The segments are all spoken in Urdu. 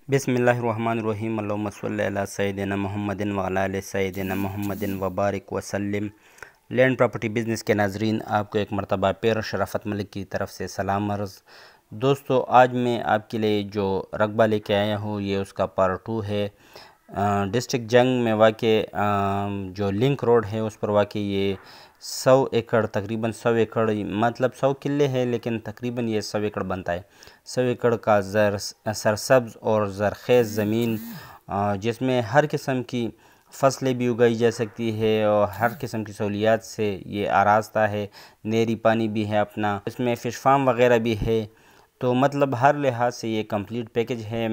بسم اللہ الرحمن الرحیم اللہم صلی علی سیدنا محمد وعلی آل سیدنا محمد وبارک وسلم۔ لینڈ پراپرٹی بزنس کے ناظرین، آپ کو ایک مرتبہ پھر شرافت ملک کی طرف سے سلام عرض۔ دوستو، آج میں آپ کے لیے جو رقبہ لے کے آیا ہوں یہ اس کا پارٹ 2 ہے۔ ڈسٹرکٹ جنگ میں واقع جو لنک روڈ ہے اس پر واقع یہ 100 ایکڑ تقریباً 100 ایکڑ مطلب 100 کلے ہے، لیکن تقریباً یہ 100 ایکڑ بنتا ہے۔ 100 ایکڑ کا سرسبز اور زرخیز زمین، جس میں ہر قسم کی فصلیں بھی اگائی جا سکتی ہے اور ہر قسم کی سہولیات سے یہ آراستہ ہے۔ نیری پانی بھی ہے اپنا، اس میں فش فارم وغیرہ بھی ہے، تو مطلب ہر لحاظ سے یہ کمپلیٹ پیکج ہے۔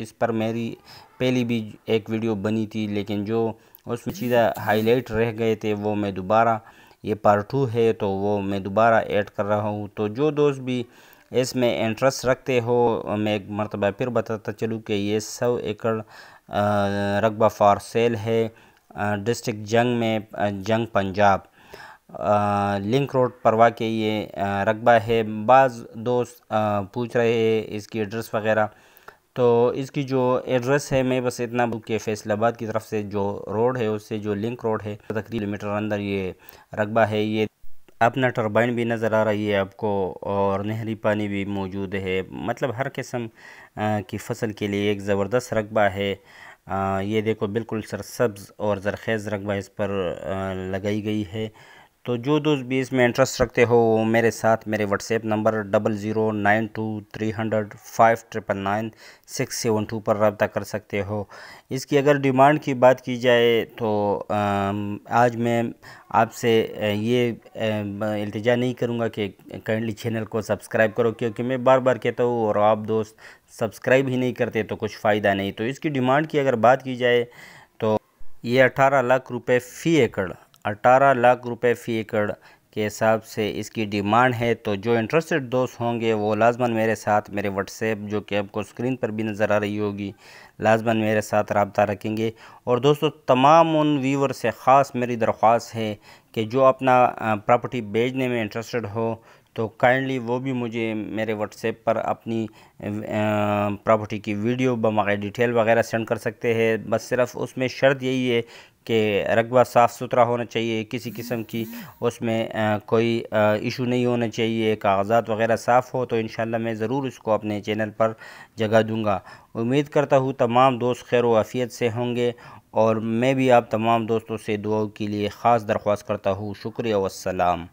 اس پر میری پہلی بھی ایک ویڈیو بنی تھی، لیکن جو اس میں چیزیں ہائی لائٹ رہ گئے تھے وہ میں دوبارہ، یہ پارٹ 2 ہے تو وہ میں دوبارہ ایڈ کر رہا ہوں۔ تو جو دوست بھی اس میں انٹرسٹ رکھتے ہو، میں ایک مرتبہ پھر بتاتا چلوں کہ یہ 100 ایکڑ رقبہ فار سیل ہے، ڈسٹرکٹ جنگ میں، جنگ پنجاب، لنک روڈ پر واقع یہ رقبہ ہے۔ بعض دوست پوچھ رہے ہیں اس کی ایڈریس وغیرہ، تو اس کی جو ایڈریس ہے میں بس اتنا کہ فیصل آباد کی طرف سے جو روڈ ہے اس سے جو لنک روڈ ہے تقریباً کلومیٹر اندر یہ رقبہ ہے۔ یہ اپنا ٹربائن بھی نظر آ رہی ہے آپ کو اور نہری پانی بھی موجود ہے، مطلب ہر قسم کی فصل کے لیے ایک زبردست رقبہ ہے۔ یہ دیکھو بالکل سرسبز اور زرخیز رقبہ اس پر لگائی گئی ہے۔ تو جو دوست بھی اس میں انٹرسٹ رکھتے ہو وہ میرے ساتھ میرے واٹس ایپ نمبر 00923005999672 پر رابطہ کر سکتے ہو۔ اس کی اگر ڈیمانڈ کی بات کی جائے تو آج میں آپ سے یہ التجا نہیں کروں گا کہ کائنڈلی چینل کو سبسکرائب کرو، کیونکہ میں بار بار کہتا ہوں اور آپ دوست سبسکرائب ہی نہیں کرتے تو کچھ فائدہ نہیں۔ تو اس کی ڈیمانڈ کی اگر بات کی جائے تو یہ 18 لاکھ روپے فی ایکڑ، 18 لاکھ روپے فی ایکڑ کے حساب سے اس کی ڈیمانڈ ہے۔ تو جو انٹرسٹڈ دوست ہوں گے وہ لازماً میرے ساتھ میرے واٹس ایپ جو کہ آپ کو سکرین پر بھی نظر آ رہی ہوگی، لازماً میرے ساتھ رابطہ رکھیں گے۔ اور دوستو، تمام ان ویور سے خاص میری درخواست ہے کہ جو اپنا پراپرٹی بیچنے میں انٹرسٹڈ ہو تو کائنڈلی وہ بھی مجھے میرے واٹس ایپ پر اپنی پراپرٹی کی ویڈیو بمقابل ڈیٹیل وغیرہ سینڈ کر سکتے ہیں۔ بس صرف اس میں شرط یہی ہے کہ رقبہ صاف ستھرا ہونا چاہیے، کسی قسم کی اس میں کوئی ایشو نہیں ہونا چاہیے، کاغذات وغیرہ صاف ہو تو انشاءاللہ میں ضرور اس کو اپنے چینل پر جگہ دوں گا۔ امید کرتا ہوں تمام دوست خیر و عافیت سے ہوں گے، اور میں بھی آپ تمام دوستوں سے دعاؤں کے لیے خاص درخواست کرتا ہوں۔ شکریہ والسلام۔